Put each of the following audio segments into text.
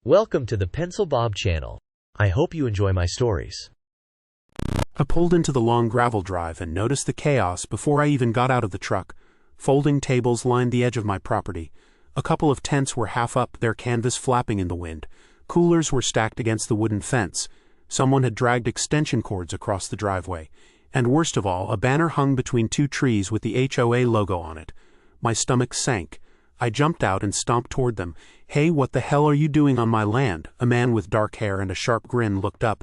Welcome to the Pencil Bob channel. I hope you enjoy my stories. I pulled into the long gravel drive and noticed the chaos before I even got out of the truck. Folding tables lined the edge of my property. A couple of tents were half up, their canvas flapping in the wind. Coolers were stacked against the wooden fence. Someone had dragged extension cords across the driveway. And worst of all, a banner hung between two trees with the HOA logo on it. My stomach sank. I jumped out and stomped toward them. "Hey, what the hell are you doing on my land?" A man with dark hair and a sharp grin looked up.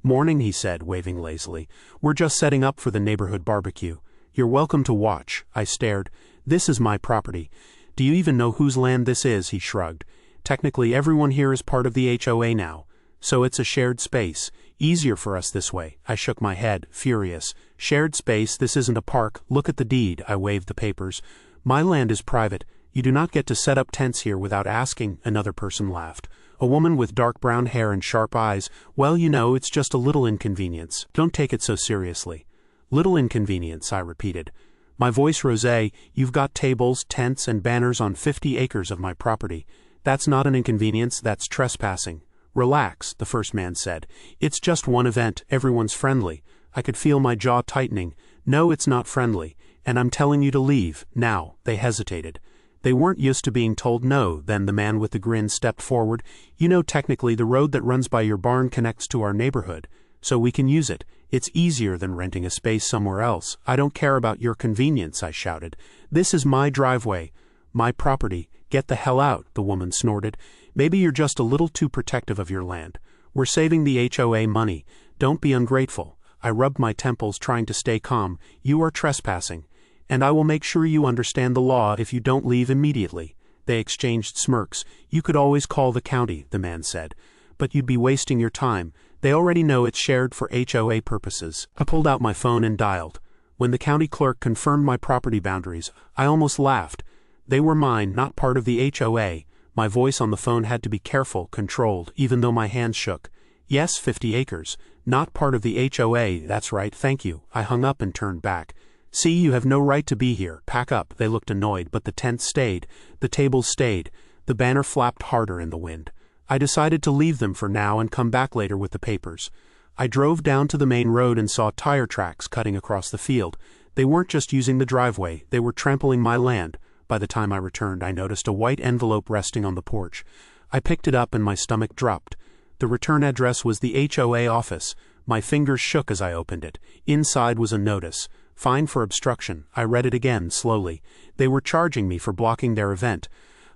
"Morning," he said, waving lazily. "We're just setting up for the neighborhood barbecue. You're welcome to watch." I stared. "This is my property." "Do you even know whose land this is?" He shrugged. "Technically, everyone here is part of the HOA now. So it's a shared space. Easier for us this way." I shook my head, furious. "Shared space? This isn't a park. Look at the deed." I waved the papers. "My land is private. You do not get to set up tents here without asking," another person laughed. A woman with dark brown hair and sharp eyes. "Well, you know, it's just a little inconvenience. Don't take it so seriously." "Little inconvenience," I repeated. My voice rose. "You've got tables, tents, and banners on 50 acres of my property. That's not an inconvenience, that's trespassing." "Relax," the first man said. "It's just one event, everyone's friendly." I could feel my jaw tightening. "No, it's not friendly. And I'm telling you to leave, now." They hesitated. They weren't used to being told no. Then the man with the grin stepped forward. "You know, technically the road that runs by your barn connects to our neighborhood, so we can use it. It's easier than renting a space somewhere else." "I don't care about your convenience," I shouted. "This is my driveway, my property. Get the hell out," the woman snorted. "Maybe you're just a little too protective of your land. We're saving the HOA money. Don't be ungrateful." I rubbed my temples, trying to stay calm. "You are trespassing. And I will make sure you understand the law if you don't leave immediately." They exchanged smirks. "You could always call the county," the man said. "But you'd be wasting your time. They already know it's shared for HOA purposes." I pulled out my phone and dialed. When the county clerk confirmed my property boundaries, I almost laughed. They were mine, not part of the HOA. My voice on the phone had to be careful, controlled, even though my hands shook. "Yes, 50 acres. Not part of the HOA, that's right, thank you." I hung up and turned back. "See, you have no right to be here. Pack up." They looked annoyed, but the tents stayed. The tables stayed. The banner flapped harder in the wind. I decided to leave them for now and come back later with the papers. I drove down to the main road and saw tire tracks cutting across the field. They weren't just using the driveway, they were trampling my land. By the time I returned, I noticed a white envelope resting on the porch. I picked it up and my stomach dropped. The return address was the HOA office. My fingers shook as I opened it. Inside was a notice. "Fine for obstruction." I read it again, slowly. They were charging me for blocking their event.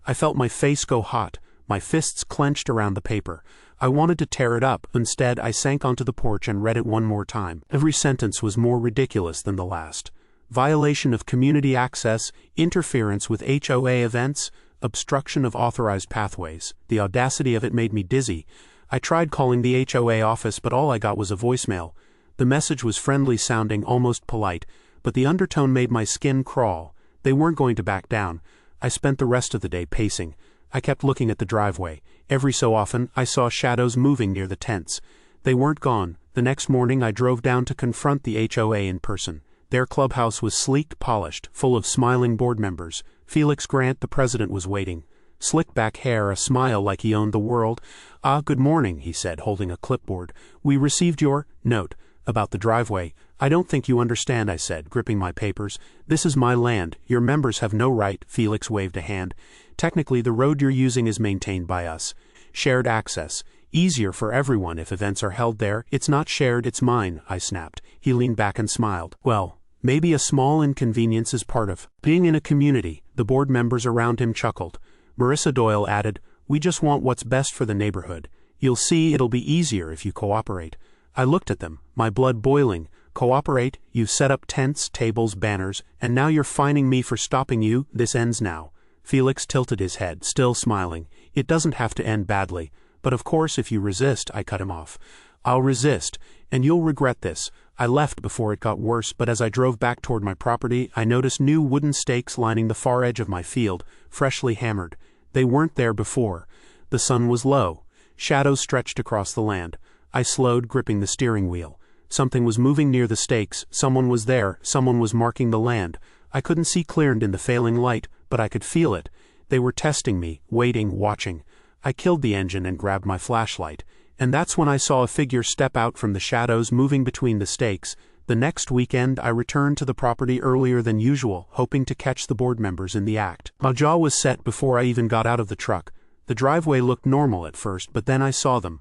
I felt my face go hot. My fists clenched around the paper. I wanted to tear it up. Instead, I sank onto the porch and read it one more time. Every sentence was more ridiculous than the last. Violation of community access, interference with HOA events, obstruction of authorized pathways. The audacity of it made me dizzy. I tried calling the HOA office, but all I got was a voicemail. The message was friendly sounding, almost polite, but the undertone made my skin crawl. They weren't going to back down. I spent the rest of the day pacing. I kept looking at the driveway. Every so often, I saw shadows moving near the tents. They weren't gone. The next morning, I drove down to confront the HOA in person. Their clubhouse was sleek, polished, full of smiling board members. Felix Grant, the president, was waiting. Slick back hair, a smile like he owned the world. "Ah, good morning," he said, holding a clipboard. "We received your note about the driveway." "I don't think you understand," I said, gripping my papers. "This is my land. Your members have no right." Felix waved a hand. "Technically, the road you're using is maintained by us. Shared access. Easier for everyone if events are held there." "It's not shared, it's mine," I snapped. He leaned back and smiled. "Well, maybe a small inconvenience is part of being in a community." The board members around him chuckled. Marissa Doyle added, "We just want what's best for the neighborhood. You'll see it'll be easier if you cooperate." I looked at them, my blood boiling. "Cooperate? You've set up tents, tables, banners, and now you're fining me for stopping you? This ends now." Felix tilted his head, still smiling. "It doesn't have to end badly. But of course if you resist," I cut him off. "I'll resist, and you'll regret this." I left before it got worse, but as I drove back toward my property, I noticed new wooden stakes lining the far edge of my field, freshly hammered. They weren't there before. The sun was low. Shadows stretched across the land. I slowed, gripping the steering wheel. Something was moving near the stakes. Someone was there. Someone was marking the land. I couldn't see clear in the failing light, but I could feel it. They were testing me, waiting, watching. I killed the engine and grabbed my flashlight, and that's when I saw a figure step out from the shadows moving between the stakes. The next weekend I returned to the property earlier than usual, hoping to catch the board members in the act. My jaw was set before I even got out of the truck. The driveway looked normal at first, but then I saw them.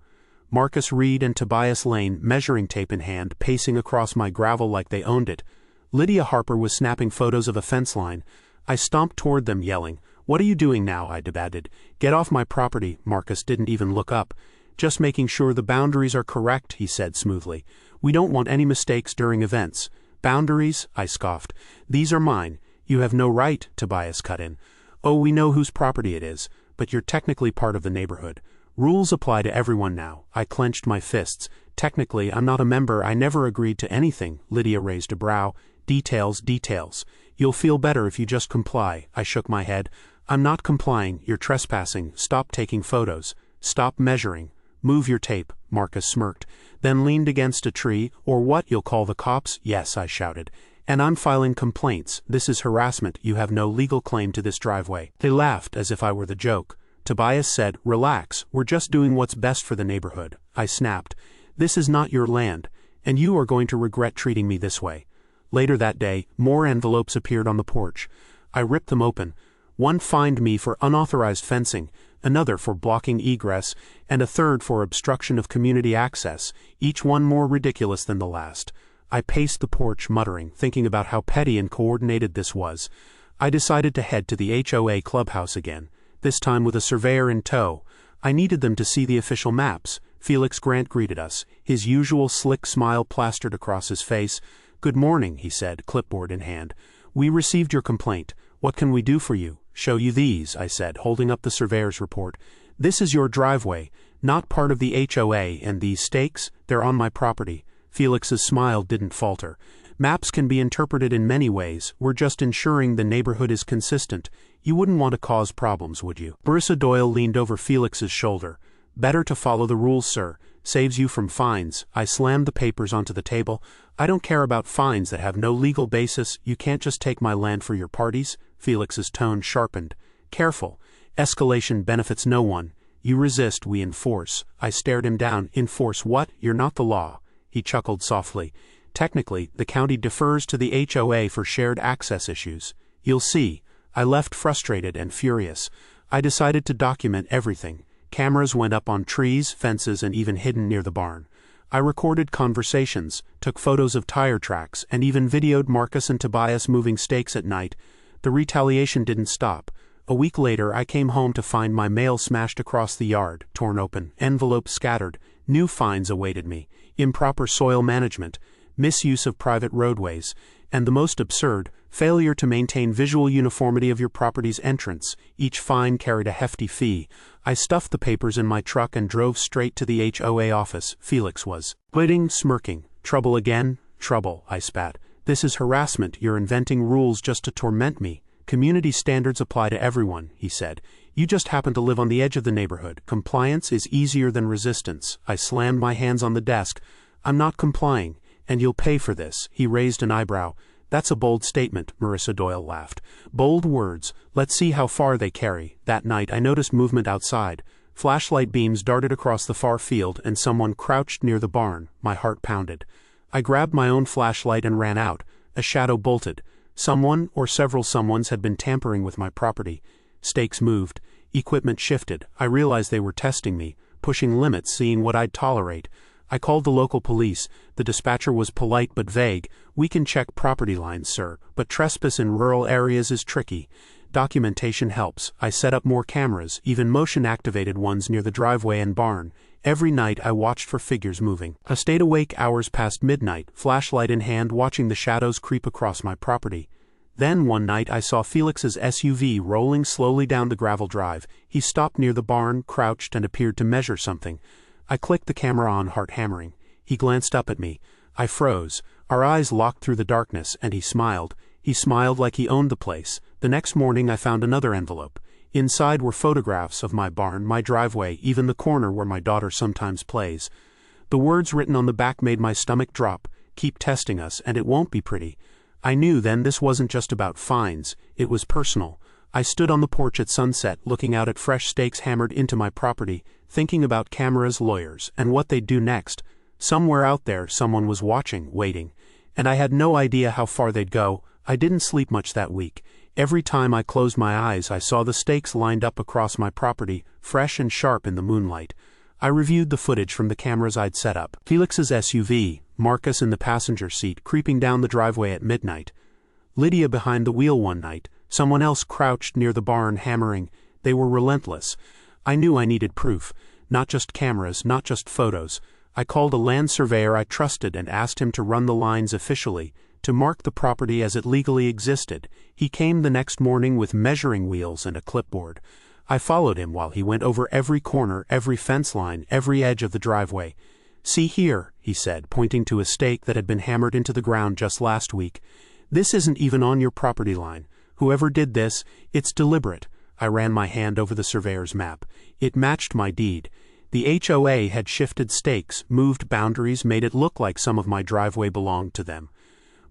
Marcus, Reid, and Tobias Lane, measuring tape in hand, pacing across my gravel like they owned it. Lydia Harper was snapping photos of a fence line. I stomped toward them, yelling, "What are you doing now?" I demanded. "Get off my property." Marcus didn't even look up. "Just making sure the boundaries are correct," he said smoothly. "We don't want any mistakes during events." "Boundaries?" I scoffed. "These are mine." "You have no right," Tobias cut in. "Oh, we know whose property it is, but you're technically part of the neighborhood. Rules apply to everyone now." I clenched my fists. "Technically, I'm not a member. I never agreed to anything." Lydia raised a brow. Details. "You'll feel better if you just comply." I shook my head. "I'm not complying. You're trespassing. Stop taking photos. Stop measuring. Move your tape." Marcus smirked, then leaned against a tree. "Or what, you'll call the cops?" "Yes," I shouted. "And I'm filing complaints. This is harassment. You have no legal claim to this driveway." They laughed as if I were the joke. Tobias said, "Relax, we're just doing what's best for the neighborhood." I snapped, "This is not your land, and you are going to regret treating me this way." Later that day, more envelopes appeared on the porch. I ripped them open. One fined me for unauthorized fencing, another for blocking egress, and a third for obstruction of community access, each one more ridiculous than the last. I paced the porch, muttering, thinking about how petty and coordinated this was. I decided to head to the HOA clubhouse again, this time with a surveyor in tow. I needed them to see the official maps. Felix Grant greeted us, his usual slick smile plastered across his face. "Good morning," he said, clipboard in hand. "We received your complaint. What can we do for you?" "Show you these," I said, holding up the surveyor's report. "This is your driveway, not part of the HOA, and these stakes, they're on my property." Felix's smile didn't falter. "Maps can be interpreted in many ways. We're just ensuring the neighborhood is consistent. You wouldn't want to cause problems, would you?" Marissa Doyle leaned over Felix's shoulder. "Better to follow the rules, sir. Saves you from fines." I slammed the papers onto the table. "I don't care about fines that have no legal basis. You can't just take my land for your parties." Felix's tone sharpened. "Careful. Escalation benefits no one. You resist, we enforce." I stared him down. "Enforce what? You're not the law." He chuckled softly. "Technically, the county defers to the HOA for shared access issues. You'll see." I left frustrated and furious. I decided to document everything. Cameras went up on trees, fences, and even hidden near the barn. I recorded conversations, took photos of tire tracks, and even videoed Marcus and Tobias moving stakes at night. The retaliation didn't stop. A week later, I came home to find my mail smashed across the yard, torn open, envelopes scattered. New fines awaited me: improper soil management, misuse of private roadways, and the most absurd, failure to maintain visual uniformity of your property's entrance. Each fine carried a hefty fee. I stuffed the papers in my truck and drove straight to the HOA office. Felix was waiting, smirking. "Trouble again?" "Trouble," I spat. "This is harassment. You're inventing rules just to torment me." "Community standards apply to everyone," he said. "You just happen to live on the edge of the neighborhood. Compliance is easier than resistance." I slammed my hands on the desk. "I'm not complying, and you'll pay for this." He raised an eyebrow. "That's a bold statement," Marissa Doyle laughed. "Bold words. Let's see how far they carry." That night I noticed movement outside. Flashlight beams darted across the far field, and someone crouched near the barn. My heart pounded. I grabbed my own flashlight and ran out. A shadow bolted. Someone, or several someones, had been tampering with my property. Stakes moved. Equipment shifted. I realized they were testing me, pushing limits, seeing what I'd tolerate. I called the local police. The dispatcher was polite but vague. "We can check property lines, sir, but trespass in rural areas is tricky. Documentation helps." I set up more cameras, even motion-activated ones near the driveway and barn. Every night I watched for figures moving. I stayed awake hours past midnight, flashlight in hand, watching the shadows creep across my property. Then one night I saw Felix's SUV rolling slowly down the gravel drive. He stopped near the barn, crouched, and appeared to measure something. I clicked the camera on, heart hammering. He glanced up at me. I froze. Our eyes locked through the darkness, and he smiled. He smiled like he owned the place. The next morning I found another envelope. Inside were photographs of my barn, my driveway, even the corner where my daughter sometimes plays. The words written on the back made my stomach drop. "Keep testing us, and it won't be pretty." I knew then this wasn't just about fines. It was personal. I stood on the porch at sunset, looking out at fresh stakes hammered into my property, thinking about cameras, lawyers, and what they'd do next. Somewhere out there, someone was watching, waiting, and I had no idea how far they'd go. I didn't sleep much that week. Every time I closed my eyes, I saw the stakes lined up across my property, fresh and sharp in the moonlight. I reviewed the footage from the cameras I'd set up. Felix's SUV, Marcus in the passenger seat, creeping down the driveway at midnight. Lydia behind the wheel one night, someone else crouched near the barn hammering. They were relentless. I knew I needed proof, not just cameras, not just photos. I called a land surveyor I trusted and asked him to run the lines officially, to mark the property as it legally existed. He came the next morning with measuring wheels and a clipboard. I followed him while he went over every corner, every fence line, every edge of the driveway. "See here," he said, pointing to a stake that had been hammered into the ground just last week. "This isn't even on your property line. Whoever did this, it's deliberate." I ran my hand over the surveyor's map. It matched my deed. The HOA had shifted stakes, moved boundaries, made it look like some of my driveway belonged to them.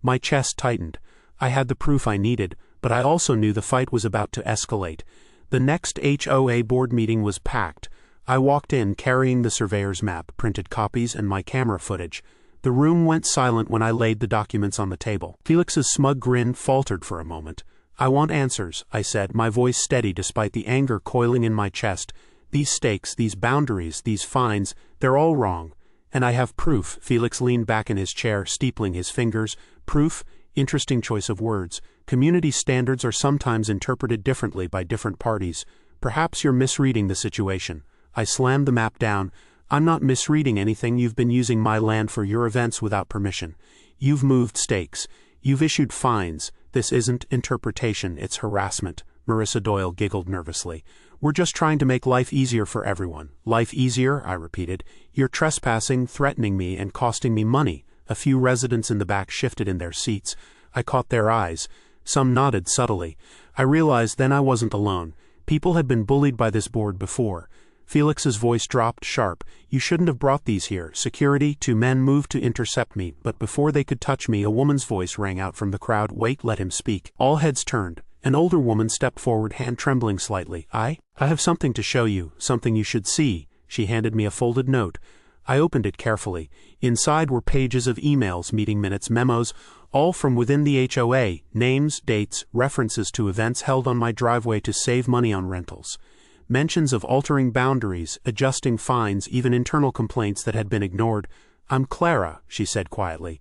My chest tightened. I had the proof I needed, but I also knew the fight was about to escalate. The next HOA board meeting was packed. I walked in carrying the surveyor's map, printed copies, and my camera footage. The room went silent when I laid the documents on the table. Felix's smug grin faltered for a moment. "I want answers," I said, my voice steady despite the anger coiling in my chest. "These stakes, these boundaries, these fines, they're all wrong. And I have proof." Felix leaned back in his chair, steepling his fingers. "Proof? Interesting choice of words. Community standards are sometimes interpreted differently by different parties. Perhaps you're misreading the situation." I slammed the map down. "I'm not misreading anything. You've been using my land for your events without permission. You've moved stakes. You've issued fines. This isn't interpretation, it's harassment." Marissa Doyle giggled nervously. "We're just trying to make life easier for everyone." "Life easier?" I repeated. "You're trespassing, threatening me, and costing me money." A few residents in the back shifted in their seats. I caught their eyes. Some nodded subtly. I realized then I wasn't alone. People had been bullied by this board before. Felix's voice dropped sharp. "You shouldn't have brought these here." Security, 2 men moved to intercept me, but before they could touch me, a woman's voice rang out from the crowd. "Wait, let him speak." All heads turned. An older woman stepped forward, hand trembling slightly. I have something to show you, something you should see." She handed me a folded note. I opened it carefully. Inside were pages of emails, meeting minutes, memos, all from within the HOA, names, dates, references to events held on my driveway to save money on rentals. Mentions of altering boundaries, adjusting fines, even internal complaints that had been ignored. "I'm Clara," she said quietly.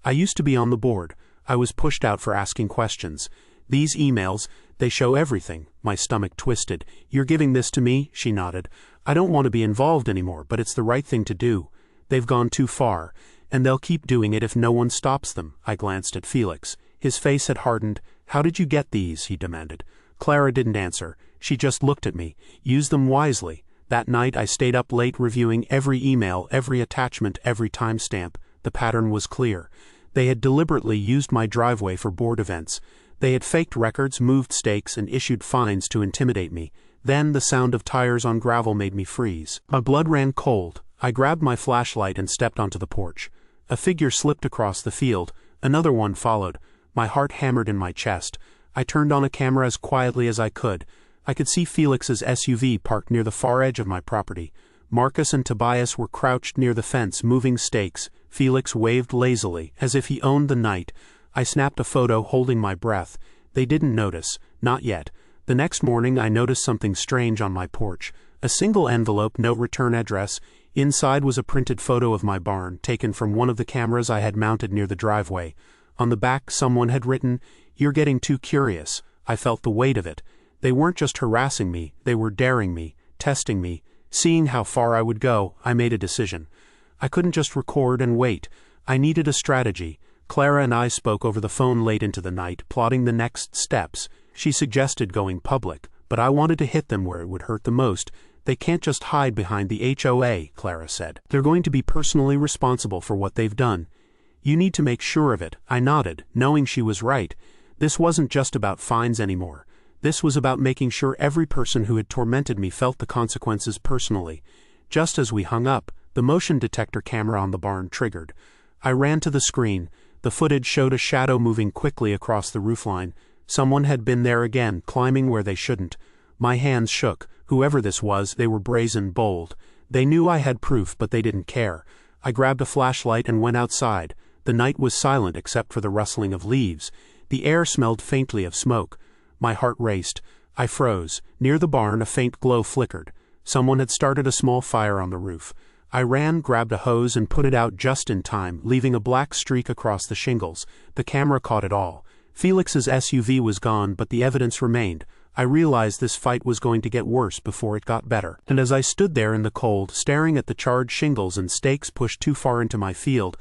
"I used to be on the board. I was pushed out for asking questions. These emails, they show everything." My stomach twisted. "You're giving this to me?" She nodded. "I don't want to be involved anymore, but it's the right thing to do. They've gone too far, and they'll keep doing it if no one stops them." I glanced at Felix. His face had hardened. "How did you get these?" he demanded. Clara didn't answer. She just looked at me. "Use them wisely." That night I stayed up late reviewing every email, every attachment, every timestamp. The pattern was clear. They had deliberately used my driveway for board events. They had faked records, moved stakes, and issued fines to intimidate me. Then the sound of tires on gravel made me freeze. My blood ran cold. I grabbed my flashlight and stepped onto the porch. A figure slipped across the field. Another one followed. My heart hammered in my chest. I turned on a camera as quietly as I could. I could see Felix's SUV parked near the far edge of my property. Marcus and Tobias were crouched near the fence, moving stakes. Felix waved lazily, as if he owned the night. I snapped a photo, holding my breath. They didn't notice. Not yet. The next morning I noticed something strange on my porch. A single envelope, no return address. Inside was a printed photo of my barn, taken from one of the cameras I had mounted near the driveway. On the back someone had written, "You're getting too curious." I felt the weight of it. They weren't just harassing me, they were daring me, testing me. Seeing how far I would go, I made a decision. I couldn't just record and wait. I needed a strategy. Clara and I spoke over the phone late into the night, plotting the next steps. She suggested going public, but I wanted to hit them where it would hurt the most. "They can't just hide behind the HOA," Clara said. "They're going to be personally responsible for what they've done. You need to make sure of it." I nodded, knowing she was right. This wasn't just about fines anymore. This was about making sure every person who had tormented me felt the consequences personally. Just as we hung up, the motion detector camera on the barn triggered. I ran to the screen. The footage showed a shadow moving quickly across the roofline. Someone had been there again, climbing where they shouldn't. My hands shook. Whoever this was, they were brazen, bold. They knew I had proof, but they didn't care. I grabbed a flashlight and went outside. The night was silent except for the rustling of leaves. The air smelled faintly of smoke. My heart raced. I froze. Near the barn, a faint glow flickered. Someone had started a small fire on the roof. I ran, grabbed a hose, and put it out just in time, leaving a black streak across the shingles. The camera caught it all. Felix's SUV was gone, but the evidence remained. I realized this fight was going to get worse before it got better. And as I stood there in the cold, staring at the charred shingles and stakes pushed too far into my field,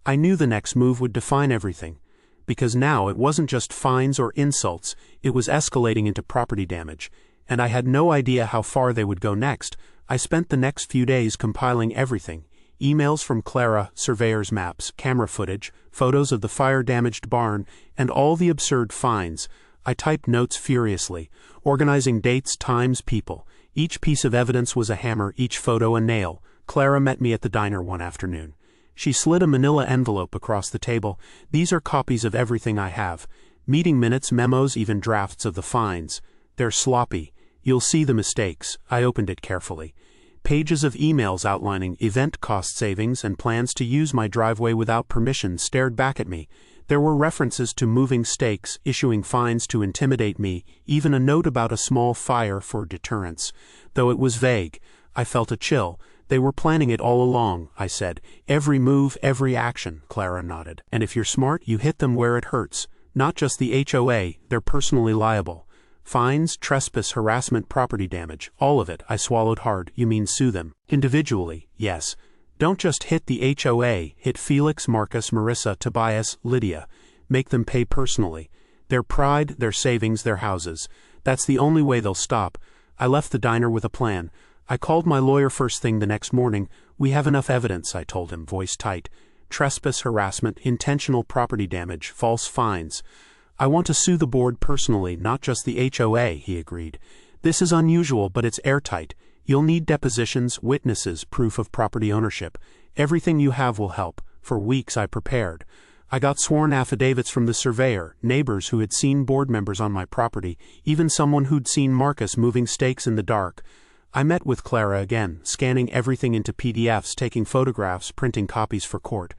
I knew the next move would define everything. Because now it wasn't just fines or insults, it was escalating into property damage. And I had no idea how far they would go next. I spent the next few days compiling everything. Emails from Clara, surveyor's maps, camera footage, photos of the fire-damaged barn, and all the absurd fines. I typed notes furiously, organizing dates, times, people. Each piece of evidence was a hammer, each photo a nail. Clara met me at the diner one afternoon. She slid a manila envelope across the table. These are copies of everything I have. Meeting minutes, memos, even drafts of the fines. They're sloppy. You'll see the mistakes. I opened it carefully. Pages of emails outlining event cost savings and plans to use my driveway without permission stared back at me. There were references to moving stakes, issuing fines to intimidate me, even a note about a small fire for deterrence. Though it was vague, I felt a chill. They were planning it all along, I said. Every move, every action, Clara nodded. And if you're smart, you hit them where it hurts. Not just the HOA, they're personally liable. Fines, trespass, harassment, property damage, all of it. I swallowed hard. You mean sue them? Individually, yes. Don't just hit the HOA, hit Felix, Marcus, Marissa, Tobias, Lydia. Make them pay personally. Their pride, their savings, their houses. That's the only way they'll stop. I left the diner with a plan. I called my lawyer first thing the next morning. We have enough evidence, I told him, voice tight. Trespass, harassment, intentional property damage, false fines. I want to sue the board personally, not just the HOA, he agreed. This is unusual, but it's airtight. You'll need depositions, witnesses, proof of property ownership. Everything you have will help. For weeks I prepared. I got sworn affidavits from the surveyor, neighbors who had seen board members on my property, even someone who'd seen Marcus moving stakes in the dark. I met with Clara again, scanning everything into PDFs, taking photographs, printing copies for court.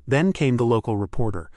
Then came the local reporter.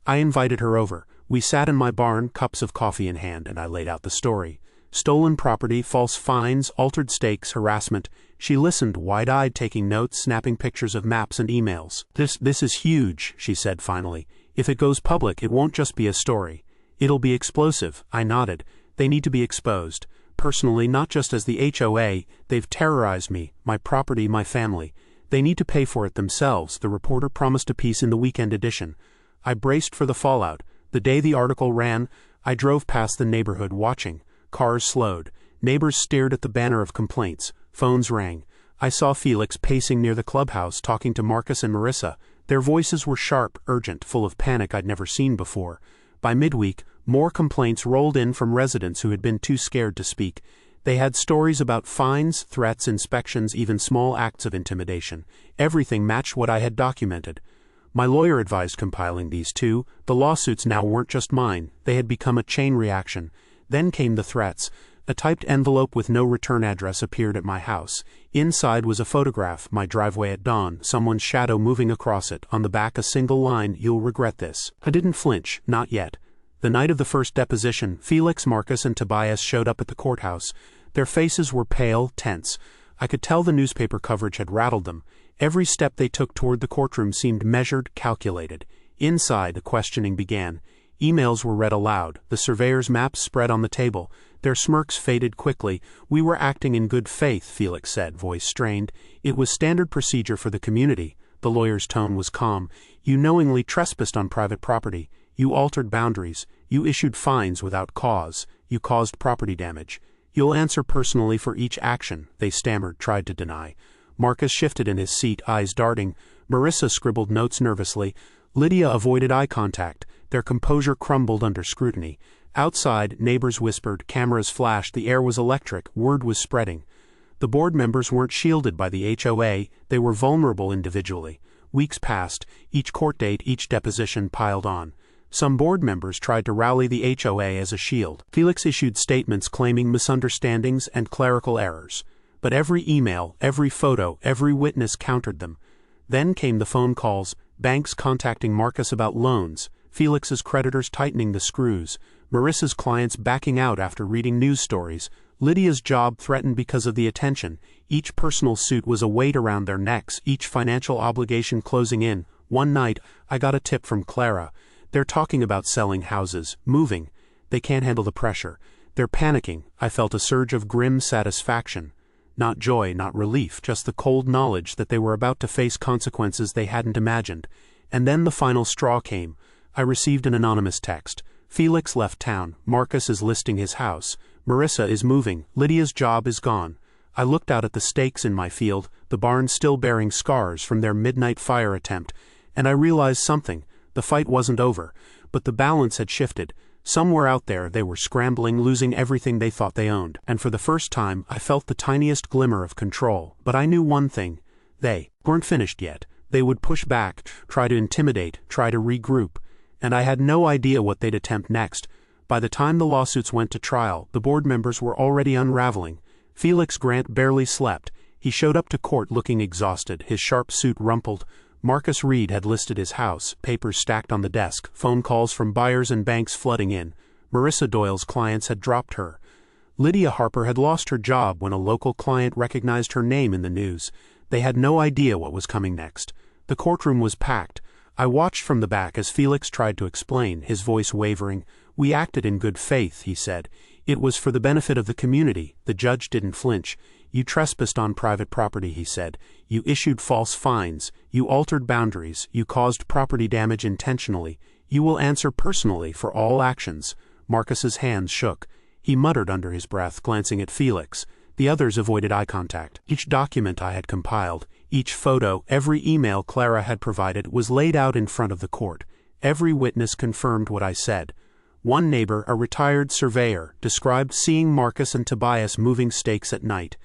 I invited her over. We sat in my barn, cups of coffee in hand, and I laid out the story. Stolen property, false fines, altered stakes, harassment. She listened, wide-eyed, taking notes, snapping pictures of maps and emails. This is huge, she said finally. If it goes public, it won't just be a story. It'll be explosive. I nodded. They need to be exposed. Personally, not just as the HOA, they've terrorized me, my property, my family. They need to pay for it themselves, the reporter promised a piece in the weekend edition. I braced for the fallout. The day the article ran, I drove past the neighborhood watching. Cars slowed. Neighbors stared at the banner of complaints. Phones rang. I saw Felix pacing near the clubhouse, talking to Marcus and Marissa. Their voices were sharp, urgent, full of panic I'd never seen before. By midweek, more complaints rolled in from residents who had been too scared to speak. They had stories about fines, threats, inspections, even small acts of intimidation. Everything matched what I had documented. My lawyer advised compiling these too. The lawsuits now weren't just mine. They had become a chain reaction. Then came the threats. A typed envelope with no return address appeared at my house. Inside was a photograph, my driveway at dawn, someone's shadow moving across it. On the back a single line, "You'll regret this." I didn't flinch, not yet. The night of the first deposition, Felix, Marcus, and Tobias showed up at the courthouse. Their faces were pale, tense. I could tell the newspaper coverage had rattled them. Every step they took toward the courtroom seemed measured, calculated. Inside, the questioning began. Emails were read aloud. The surveyor's maps spread on the table. Their smirks faded quickly. "We were acting in good faith," Felix said, voice strained. "It was standard procedure for the community." The lawyer's tone was calm. "You knowingly trespassed on private property. You altered boundaries. You issued fines without cause. You caused property damage. You'll answer personally for each action," they stammered, tried to deny. Marcus shifted in his seat, eyes darting. Marissa scribbled notes nervously. Lydia avoided eye contact. Their composure crumbled under scrutiny. Outside, neighbors whispered, cameras flashed, the air was electric, word was spreading. The board members weren't shielded by the HOA, they were vulnerable individually. Weeks passed, each court date, each deposition piled on. Some board members tried to rally the HOA as a shield. Felix issued statements claiming misunderstandings and clerical errors. But every email, every photo, every witness countered them. Then came the phone calls, banks contacting Marcus about loans, Felix's creditors tightening the screws, Marissa's clients backing out after reading news stories, Lydia's job threatened because of the attention. Each personal suit was a weight around their necks, each financial obligation closing in. One night, I got a tip from Clara. They're talking about selling houses, moving. They can't handle the pressure. They're panicking. I felt a surge of grim satisfaction. Not joy, not relief, just the cold knowledge that they were about to face consequences they hadn't imagined. And then the final straw came. I received an anonymous text. Felix left town. Marcus is listing his house. Marissa is moving. Lydia's job is gone. I looked out at the stakes in my field, the barn still bearing scars from their midnight fire attempt, and I realized something. The fight wasn't over, but the balance had shifted. Somewhere out there they were scrambling, losing everything they thought they owned, and for the first time I felt the tiniest glimmer of control. But I knew one thing. They weren't finished yet. They would push back, try to intimidate, try to regroup, and I had no idea what they'd attempt next. By the time the lawsuits went to trial, the board members were already unraveling. Felix Grant barely slept. He showed up to court looking exhausted, his sharp suit rumpled. Reid had listed his house, papers stacked on the desk, phone calls from buyers and banks flooding in. Marissa Doyle's clients had dropped her. Lydia Harper had lost her job when a local client recognized her name in the news. They had no idea what was coming next. The courtroom was packed. I watched from the back as Felix tried to explain, his voice wavering. "We acted in good faith," he said. "It was for the benefit of the community." The judge didn't flinch. "You trespassed on private property," he said. "You issued false fines. You altered boundaries. You caused property damage intentionally. You will answer personally for all actions." Marcus's hands shook. He muttered under his breath, glancing at Felix. The others avoided eye contact. Each document I had compiled, each photo, every email Clara had provided was laid out in front of the court. Every witness confirmed what I said. One neighbor, a retired surveyor, described seeing Marcus and Tobias moving stakes at night.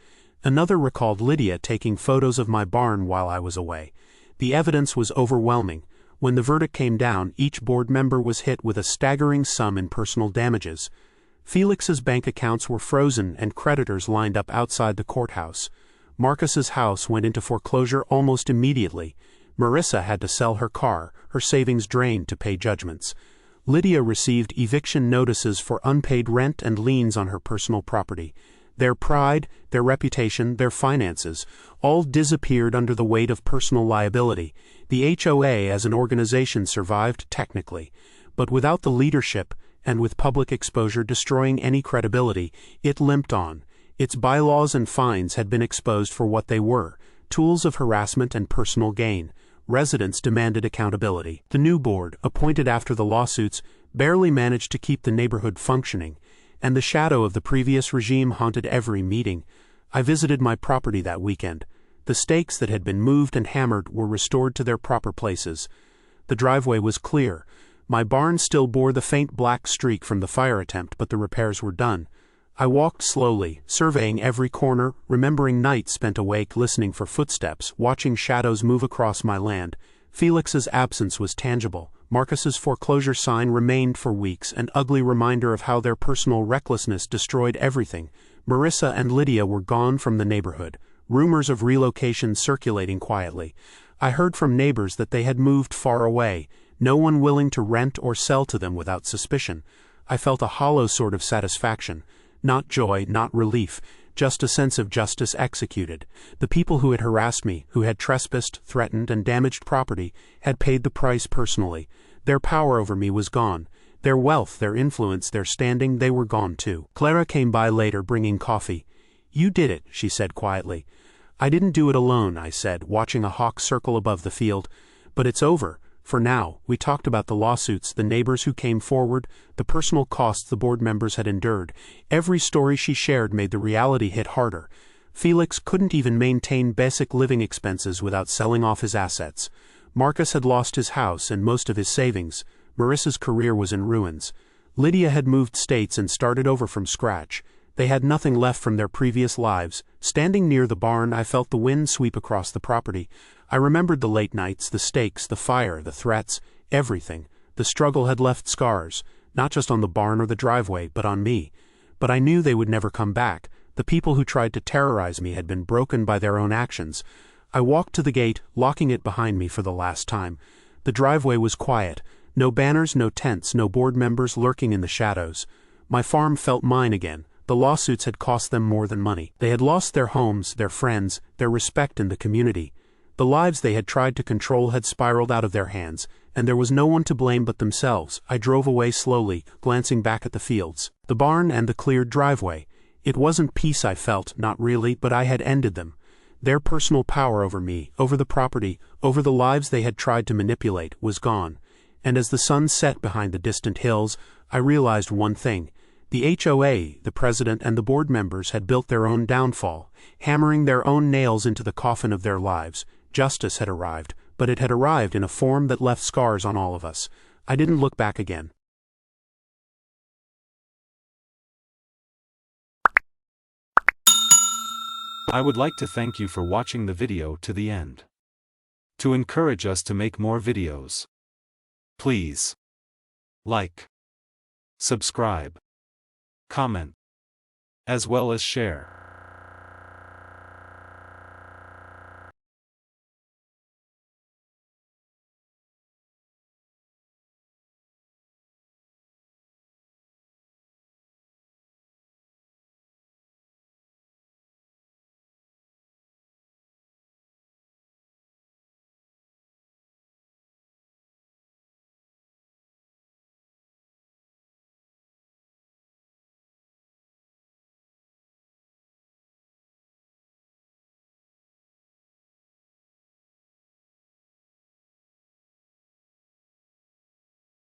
Another recalled Lydia taking photos of my barn while I was away. The evidence was overwhelming. When the verdict came down, each board member was hit with a staggering sum in personal damages. Felix's bank accounts were frozen and creditors lined up outside the courthouse. Marcus's house went into foreclosure almost immediately. Marissa had to sell her car, her savings drained to pay judgments. Lydia received eviction notices for unpaid rent and liens on her personal property. Their pride, their reputation, their finances, all disappeared under the weight of personal liability. The HOA as an organization survived technically, but without the leadership, and with public exposure destroying any credibility, it limped on. Its bylaws and fines had been exposed for what they were, tools of harassment and personal gain. Residents demanded accountability. The new board, appointed after the lawsuits, barely managed to keep the neighborhood functioning, and the shadow of the previous regime haunted every meeting. I visited my property that weekend. The stakes that had been moved and hammered were restored to their proper places. The driveway was clear. My barn still bore the faint black streak from the fire attempt, but the repairs were done. I walked slowly, surveying every corner, remembering nights spent awake listening for footsteps, watching shadows move across my land. Felix's absence was tangible. Marcus's foreclosure sign remained for weeks, an ugly reminder of how their personal recklessness destroyed everything. Marissa and Lydia were gone from the neighborhood, rumors of relocation circulating quietly. I heard from neighbors that they had moved far away, no one willing to rent or sell to them without suspicion. I felt a hollow sort of satisfaction. Not joy, not relief, just a sense of justice executed. The people who had harassed me, who had trespassed, threatened, and damaged property, had paid the price personally. Their power over me was gone. Their wealth, their influence, their standing, they were gone too. Clara came by later bringing coffee. "You did it," she said quietly. "I didn't do it alone," I said, watching a hawk circle above the field. "But it's over. For now." We talked about the lawsuits, the neighbors who came forward, the personal costs the board members had endured. Every story she shared made the reality hit harder. Felix couldn't even maintain basic living expenses without selling off his assets. Marcus had lost his house and most of his savings. Marissa's career was in ruins. Lydia had moved states and started over from scratch. They had nothing left from their previous lives. Standing near the barn, I felt the wind sweep across the property. I remembered the late nights, the stakes, the fire, the threats, everything. The struggle had left scars, not just on the barn or the driveway, but on me. But I knew they would never come back. The people who tried to terrorize me had been broken by their own actions. I walked to the gate, locking it behind me for the last time. The driveway was quiet. No banners, no tents, no board members lurking in the shadows. My farm felt mine again. The lawsuits had cost them more than money. They had lost their homes, their friends, their respect in the community. The lives they had tried to control had spiraled out of their hands, and there was no one to blame but themselves. I drove away slowly, glancing back at the fields, the barn and the cleared driveway. It wasn't peace I felt, not really, but I had ended them. Their personal power over me, over the property, over the lives they had tried to manipulate, was gone. And as the sun set behind the distant hills, I realized one thing. The HOA, the president and the board members had built their own downfall, hammering their own nails into the coffin of their lives. Justice had arrived, but it had arrived in a form that left scars on all of us. I didn't look back again. I would like to thank you for watching the video to the end. To encourage us to make more videos, please like, subscribe, comment, as well as share.